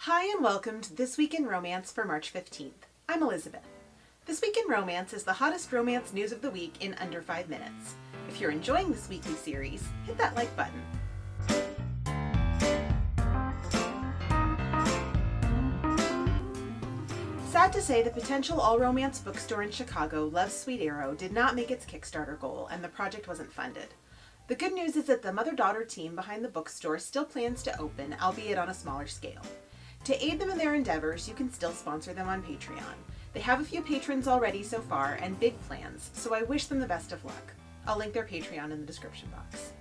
Hi and welcome to This Week in Romance for March 15th. I'm Elizabeth. This Week in Romance is the hottest romance news of the week in under 5 minutes. If you're enjoying this weekly series, hit that like button. Sad to say, the potential all-romance bookstore in Chicago, Love's Sweet Arrow, did not make its Kickstarter goal and the project wasn't funded. The good news is that the mother-daughter team behind the bookstore still plans to open, albeit on a smaller scale. To aid them in their endeavors, you can still sponsor them on Patreon. They have a few patrons already so far and big plans, so I wish them the best of luck. I'll link their Patreon in the description box.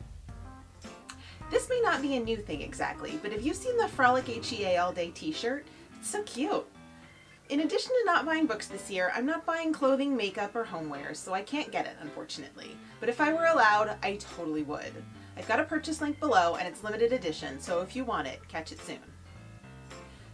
This may not be a new thing exactly, but have you seen the Frolic HEA All Day t-shirt? It's so cute. In addition to not buying books this year, I'm not buying clothing, makeup, or homewares, so I can't get it, unfortunately. But if I were allowed, I totally would. I've got a purchase link below, and it's limited edition, so if you want it, catch it soon.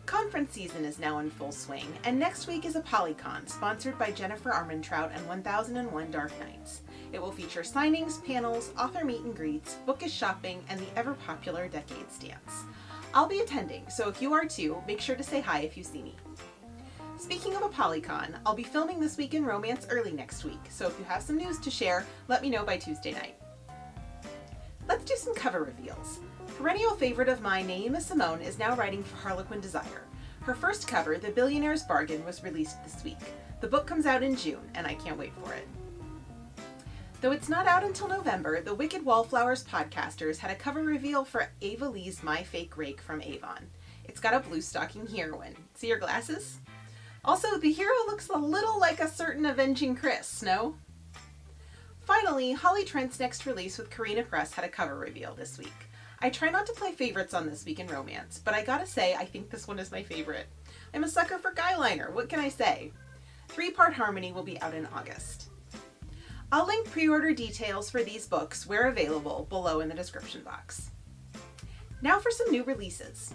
Conference season is now in full swing, and next week is a Polycon, sponsored by Jennifer Armentrout and 1001 Dark Nights. It will feature signings, panels, author meet and greets, bookish shopping, and the ever-popular Decades Dance. I'll be attending, so if you are too, make sure to say hi if you see me. Speaking of a Polycon, I'll be filming This Week in Romance early next week, so if you have some news to share, let me know by Tuesday night. Let's do some cover reveals. Perennial favorite of mine, Naima Simone, is now writing for Harlequin Desire. Her first cover, The Billionaire's Bargain, was released this week. The book comes out in June, and I can't wait for it. Though it's not out until November, the Wicked Wallflowers podcasters had a cover reveal for Ava Lee's My Fake Rake from Avon. It's got a blue stocking heroine. See her glasses? Also, the hero looks a little like a certain Avenging Chris, no? Finally, Holley Trent's next release with Carina Press had a cover reveal this week. I try not to play favorites on This Week in Romance, but I gotta say, I think this one is my favorite. I'm a sucker for guyliner, what can I say? 3-part Harmony will be out in August. I'll link pre-order details for these books, where available, below in the description box. Now for some new releases.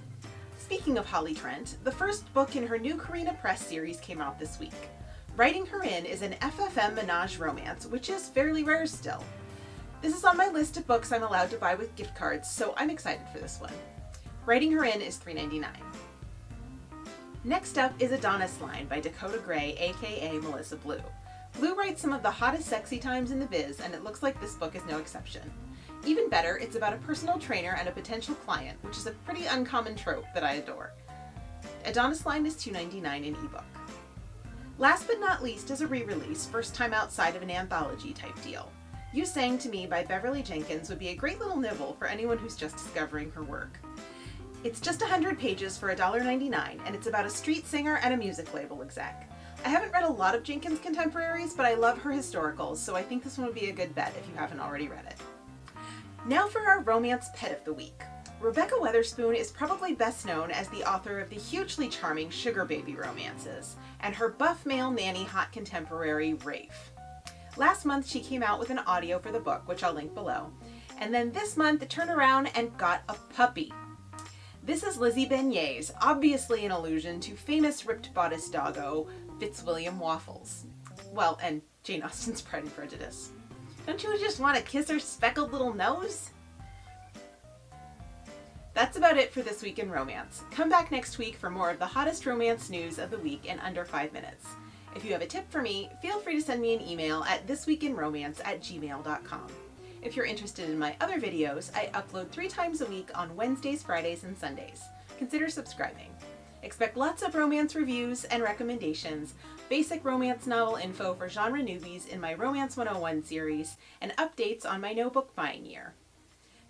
Speaking of Holley Trent, the first book in her new Carina Press series came out this week. Writing Her In is an FFM menage romance, which is fairly rare still. This is on my list of books I'm allowed to buy with gift cards, so I'm excited for this one. Writing Her In is $3.99. Next up is Adonis Line by Dakota Gray, aka Melissa Blue. Blue writes some of the hottest sexy times in the biz, and it looks like this book is no exception. Even better, it's about a personal trainer and a potential client, which is a pretty uncommon trope that I adore. Adonis Line is $2.99 in ebook. Last but not least is a re-release, first time outside of an anthology type deal. You Sang to Me by Beverly Jenkins would be a great little nibble for anyone who's just discovering her work. It's just 100 pages for $1.99, and it's about a street singer and a music label exec. I haven't read a lot of Jenkins contemporaries, but I love her historicals, so I think this one would be a good bet if you haven't already read it. Now for our romance pet of the week. Rebecca Weatherspoon is probably best known as the author of the hugely charming Sugar Baby romances, and her buff male nanny hot contemporary, Rafe. Last month she came out with an audio for the book, which I'll link below, and then this month it turned around and got a puppy. This is Lizzie Beignets, obviously an allusion to famous ripped bodice doggo Fitzwilliam Waffles. Well, and Jane Austen's Pride and Prejudice. Don't you just want to kiss her speckled little nose? That's about it for This Week in Romance. Come back next week for more of the hottest romance news of the week in under 5 minutes. If you have a tip for me, feel free to send me an email at thisweekinromance@gmail.com. If you're interested in my other videos, I upload 3 times a week on Wednesdays, Fridays, and Sundays. Consider subscribing. Expect lots of romance reviews and recommendations, basic romance novel info for genre newbies in my Romance 101 series, and updates on my no book buying year.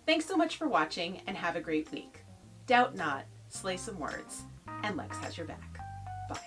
Thanks so much for watching, and have a great week. Doubt not, slay some words, and Lex has your back. Bye.